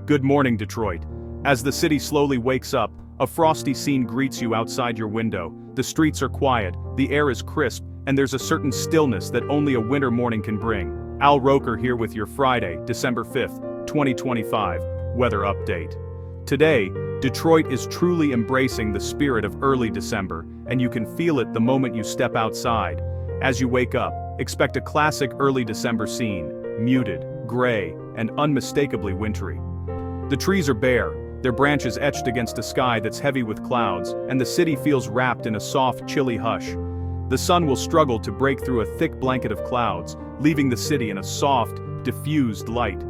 Good morning, Detroit. As the city slowly wakes up, a frosty scene greets you outside your window. The streets are quiet, the air is crisp, and there's a certain stillness that only a winter morning can bring. Al Roker here with your Friday, December 5th, 2025, weather update. Today, Detroit is truly embracing the spirit of early December, and you can feel it the moment you step outside. As you wake up, expect a classic early December scene, muted, gray, and unmistakably wintry. The trees are bare, their branches etched against a sky that's heavy with clouds, and the city feels wrapped in a soft, chilly hush. The sun will struggle to break through a thick blanket of clouds, leaving the city in a soft, diffused light.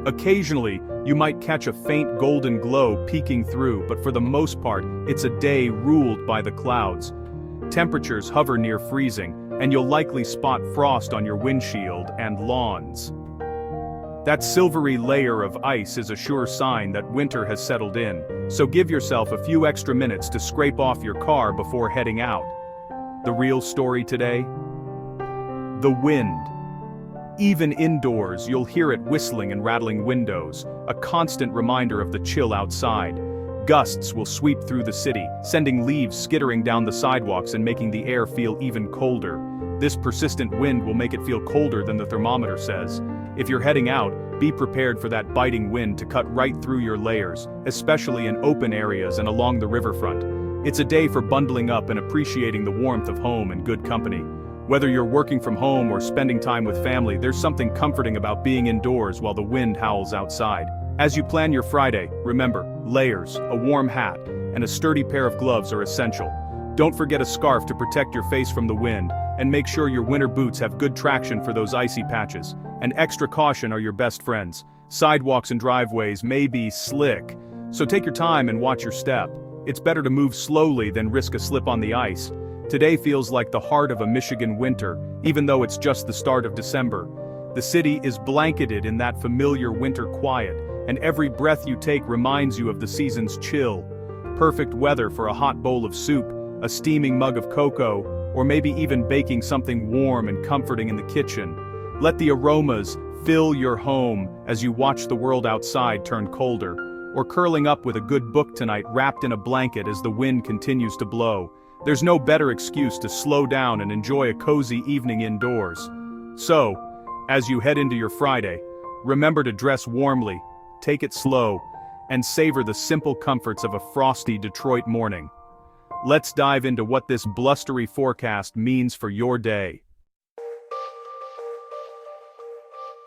Occasionally, you might catch a faint golden glow peeking through, but for the most part, it's a day ruled by the clouds. Temperatures hover near freezing, and you'll likely spot frost on your windshield and lawns. That silvery layer of ice is a sure sign that winter has settled in, so give yourself a few extra minutes to scrape off your car before heading out. The real story today? The wind. Even indoors, you'll hear it whistling and rattling windows, a constant reminder of the chill outside. Gusts will sweep through the city, sending leaves skittering down the sidewalks and making the air feel even colder. This persistent wind will make it feel colder than the thermometer says. If you're heading out, be prepared for that biting wind to cut right through your layers, especially in open areas and along the riverfront. It's a day for bundling up and appreciating the warmth of home and good company. Whether you're working from home or spending time with family, there's something comforting about being indoors while the wind howls outside. As you plan your Friday, remember, layers, a warm hat, and a sturdy pair of gloves are essential. Don't forget a scarf to protect your face from the wind, and make sure your winter boots have good traction for those icy patches. And extra caution are your best friends. Sidewalks and driveways may be slick, so take your time and watch your step. It's better to move slowly than risk a slip on the ice. Today feels like the heart of a Michigan winter, even though it's just the start of December. The city is blanketed in that familiar winter quiet, and every breath you take reminds you of the season's chill. Perfect weather for a hot bowl of soup, a steaming mug of cocoa, or maybe even baking something warm and comforting in the kitchen. Let the aromas fill your home as you watch the world outside turn colder, or curling up with a good book tonight wrapped in a blanket as the wind continues to blow. There's no better excuse to slow down and enjoy a cozy evening indoors. So, as you head into your Friday, remember to dress warmly, take it slow, and savor the simple comforts of a frosty Detroit morning. Let's dive into what this blustery forecast means for your day.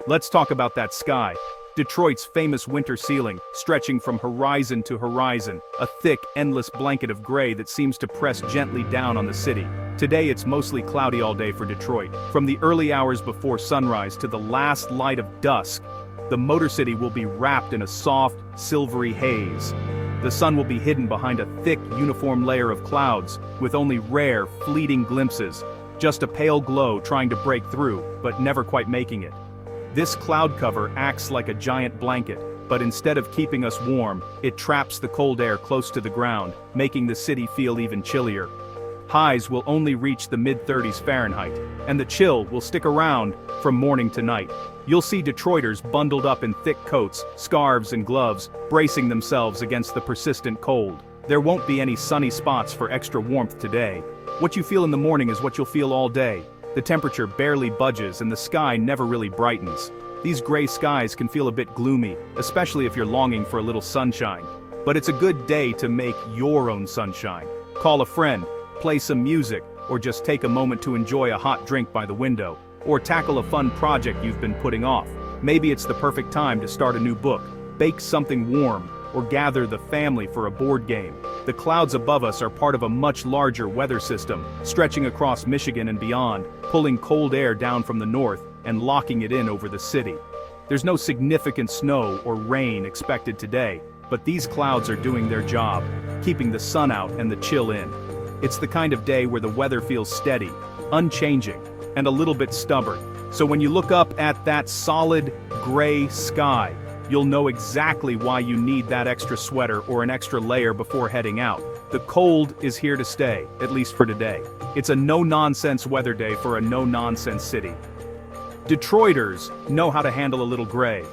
Let's talk about that sky. Detroit's famous winter ceiling, stretching from horizon to horizon, a thick, endless blanket of gray that seems to press gently down on the city. Today it's mostly cloudy all day for Detroit. From the early hours before sunrise to the last light of dusk, the Motor City will be wrapped in a soft, silvery haze. The sun will be hidden behind a thick, uniform layer of clouds, with only rare, fleeting glimpses, just a pale glow trying to break through, but never quite making it. This cloud cover acts like a giant blanket, but instead of keeping us warm, it traps the cold air close to the ground, making the city feel even chillier. Highs will only reach the mid-30s Fahrenheit, and the chill will stick around from morning to night. You'll see Detroiters bundled up in thick coats, scarves and gloves, bracing themselves against the persistent cold. There won't be any sunny spots for extra warmth today. What you feel in the morning is what you'll feel all day. The temperature barely budges and the sky never really brightens. These gray skies can feel a bit gloomy, especially if you're longing for a little sunshine. But it's a good day to make your own sunshine. Call a friend, play some music, or just take a moment to enjoy a hot drink by the window, or tackle a fun project you've been putting off. Maybe it's the perfect time to start a new book, bake something warm, or gather the family for a board game. The clouds above us are part of a much larger weather system, stretching across Michigan and beyond, pulling cold air down from the north and locking it in over the city. There's no significant snow or rain expected today, but these clouds are doing their job, keeping the sun out and the chill in. It's the kind of day where the weather feels steady, unchanging, and a little bit stubborn. So when you look up at that solid, gray sky, you'll know exactly why you need that extra sweater or an extra layer before heading out. The cold is here to stay, at least for today. It's a no-nonsense weather day for a no-nonsense city. Detroiters know how to handle a little gray.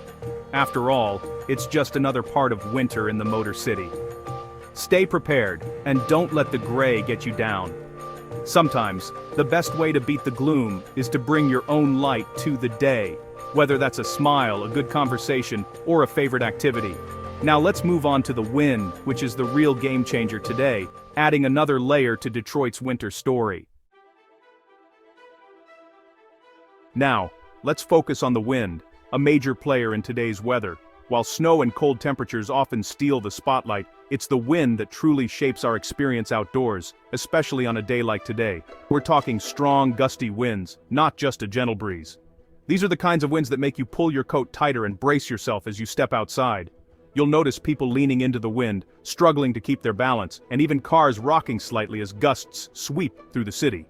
After all, it's just another part of winter in the Motor City. Stay prepared, and don't let the gray get you down. Sometimes, the best way to beat the gloom is to bring your own light to the day, whether that's a smile, a good conversation, or a favorite activity. Now let's move on to the wind, which is the real game changer today, adding another layer to Detroit's winter story. Now, let's focus on the wind, a major player in today's weather. While snow and cold temperatures often steal the spotlight, it's the wind that truly shapes our experience outdoors, especially on a day like today. We're talking strong, gusty winds, not just a gentle breeze. These are the kinds of winds that make you pull your coat tighter and brace yourself as you step outside. You'll notice people leaning into the wind, struggling to keep their balance, and even cars rocking slightly as gusts sweep through the city.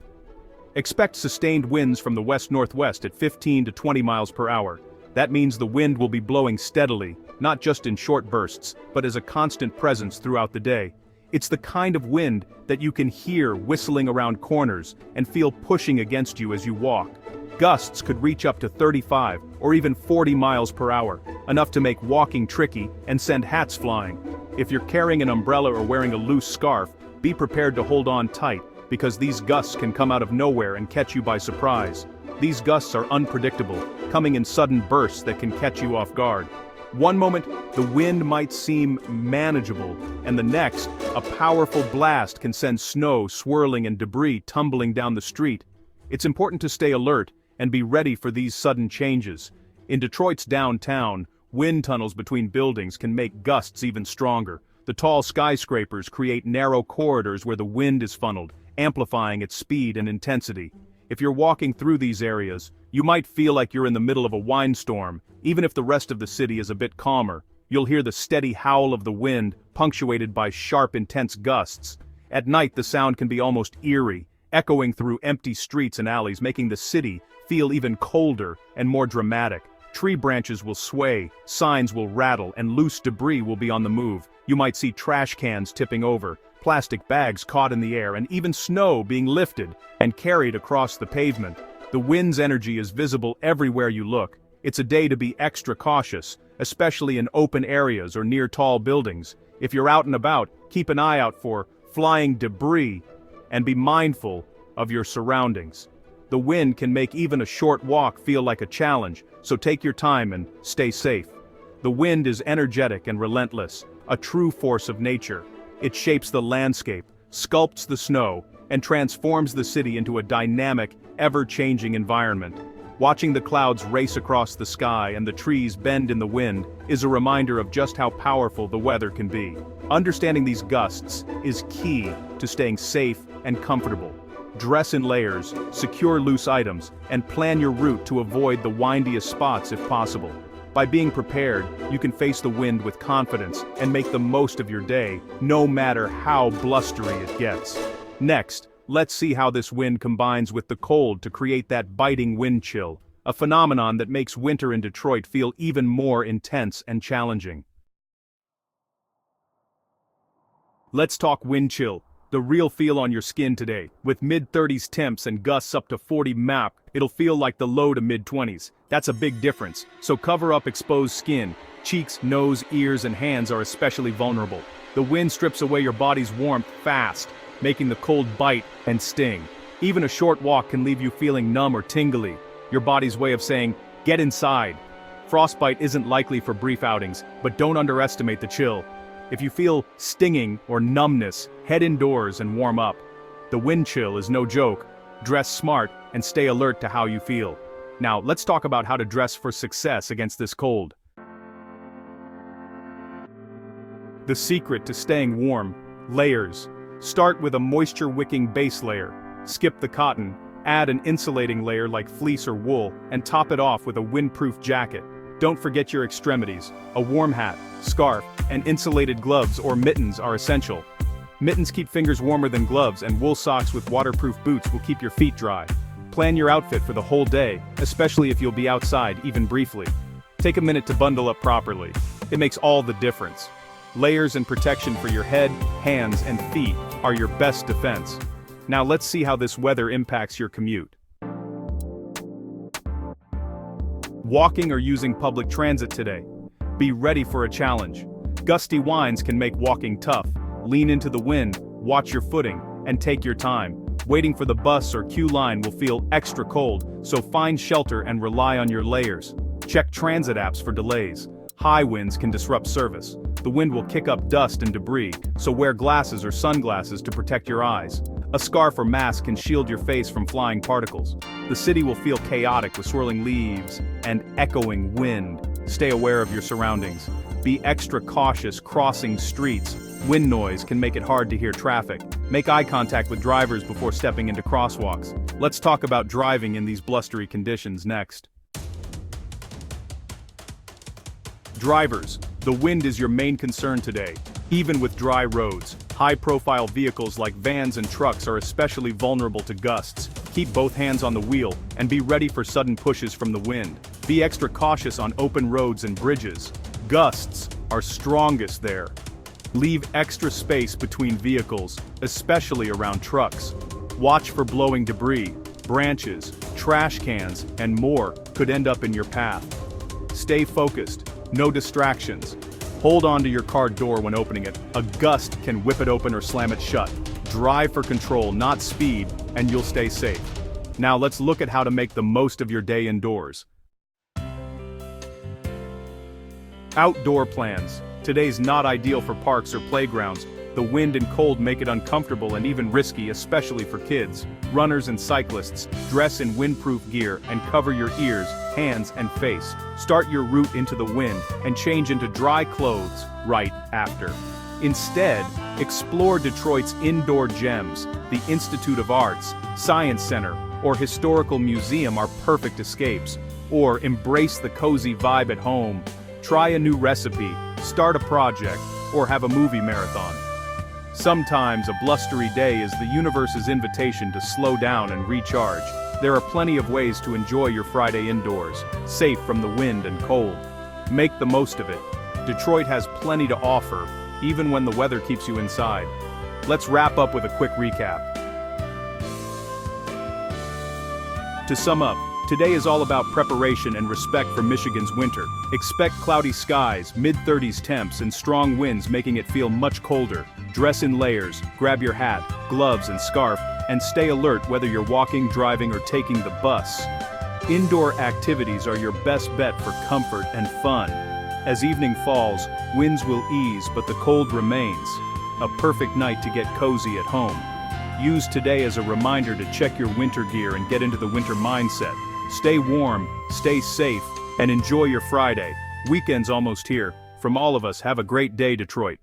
Expect sustained winds from the west-northwest at 15 to 20 miles per hour. That means the wind will be blowing steadily, not just in short bursts, but as a constant presence throughout the day. It's the kind of wind that you can hear whistling around corners and feel pushing against you as you walk. Gusts could reach up to 35 or even 40 miles per hour, enough to make walking tricky and send hats flying. If you're carrying an umbrella or wearing a loose scarf, be prepared to hold on tight, because these gusts can come out of nowhere and catch you by surprise. These gusts are unpredictable, coming in sudden bursts that can catch you off guard. One moment, the wind might seem manageable, and the next, a powerful blast can send snow swirling and debris tumbling down the street. It's important to stay alert and be ready for these sudden changes. In Detroit's downtown, wind tunnels between buildings can make gusts even stronger. The tall skyscrapers create narrow corridors where the wind is funneled, amplifying its speed and intensity. If you're walking through these areas, you might feel like you're in the middle of a windstorm, even if the rest of the city is a bit calmer. You'll hear the steady howl of the wind, punctuated by sharp, intense gusts. At night, the sound can be almost eerie, echoing through empty streets and alleys, making the city feel even colder and more dramatic. Tree branches will sway, signs will rattle, and loose debris will be on the move. You might see trash cans tipping over, plastic bags caught in the air, and even snow being lifted and carried across the pavement. The wind's energy is visible everywhere you look. It's a day to be extra cautious, especially in open areas or near tall buildings. If you're out and about, keep an eye out for flying debris and be mindful of your surroundings. The wind can make even a short walk feel like a challenge, so take your time and stay safe. The wind is energetic and relentless, a true force of nature. It shapes the landscape, sculpts the snow, and transforms the city into a dynamic, ever-changing environment. Watching the clouds race across the sky and the trees bend in the wind is a reminder of just how powerful the weather can be. Understanding these gusts is key to staying safe and comfortable. Dress in layers, secure loose items, and plan your route to avoid the windiest spots if possible. By being prepared, you can face the wind with confidence and make the most of your day, no matter how blustery it gets. Next, let's see how this wind combines with the cold to create that biting wind chill, a phenomenon that makes winter in Detroit feel even more intense and challenging. Let's talk wind chill, the real feel on your skin today. With mid-30s temps and gusts up to 40 mph, it'll feel like the low to mid-20s. That's a big difference, so cover up exposed skin. Cheeks, nose, ears, and hands are especially vulnerable. The wind strips away your body's warmth fast, making the cold bite and sting. Even a short walk can leave you feeling numb or tingly, your body's way of saying, get inside. Frostbite isn't likely for brief outings, but don't underestimate the chill. If you feel stinging or numbness, head indoors and warm up. The wind chill is no joke. Dress smart and stay alert to how you feel. Now, let's talk about how to dress for success against this cold. The secret to staying warm: layers. Start with a moisture-wicking base layer. Skip the cotton, add an insulating layer like fleece or wool, and top it off with a windproof jacket. Don't forget your extremities. A warm hat, scarf, and insulated gloves or mittens are essential. Mittens keep fingers warmer than gloves, and wool socks with waterproof boots will keep your feet dry. Plan your outfit for the whole day, especially if you'll be outside even briefly. Take a minute to bundle up properly. It makes all the difference. Layers and protection for your head, hands, and feet are your best defense. Now let's see how this weather impacts your commute. Walking or using public transit today. Be ready for a challenge. Gusty winds can make walking tough. Lean into the wind, watch your footing, and take your time. Waiting for the bus or queue line will feel extra cold, so find shelter and rely on your layers. Check transit apps for delays. High winds can disrupt service. The wind will kick up dust and debris, so wear glasses or sunglasses to protect your eyes. A scarf or mask can shield your face from flying particles. The city will feel chaotic with swirling leaves and echoing wind. Stay aware of your surroundings. Be extra cautious crossing streets. Wind noise can make it hard to hear traffic. Make eye contact with drivers before stepping into crosswalks. Let's talk about driving in these blustery conditions next. Drivers, the wind is your main concern today. Even with dry roads, high-profile vehicles like vans and trucks are especially vulnerable to gusts. Keep both hands on the wheel and be ready for sudden pushes from the wind. Be extra cautious on open roads and bridges. Gusts are strongest there. Leave extra space between vehicles, especially around trucks. Watch for blowing debris, branches, trash cans, and more could end up in your path. Stay focused, no distractions. Hold on to your car door when opening it. A gust can whip it open or slam it shut. Drive for control, not speed, and you'll stay safe. Now let's look at how to make the most of your day indoors. Outdoor plans. Today's not ideal for parks or playgrounds. The wind and cold make it uncomfortable and even risky, especially for kids. Runners and cyclists, dress in windproof gear and cover your ears, hands, and face. Start your route into the wind and change into dry clothes right after. Instead, explore Detroit's indoor gems. The Institute of Arts, Science Center, or Historical Museum are perfect escapes. Or embrace the cozy vibe at home. Try a new recipe, start a project, or have a movie marathon. Sometimes a blustery day is the universe's invitation to slow down and recharge. There are plenty of ways to enjoy your Friday indoors, safe from the wind and cold. Make the most of it. Detroit has plenty to offer, even when the weather keeps you inside. Let's wrap up with a quick recap. To sum up, today is all about preparation and respect for Michigan's winter. Expect cloudy skies, mid-30s temps, and strong winds making it feel much colder. Dress in layers, grab your hat, gloves, and scarf, and stay alert whether you're walking, driving, or taking the bus. Indoor activities are your best bet for comfort and fun. As evening falls, winds will ease, but the cold remains. A perfect night to get cozy at home. Use today as a reminder to check your winter gear and get into the winter mindset. Stay warm, stay safe, and enjoy your Friday. Weekend's almost here. From all of us, have a great day, Detroit.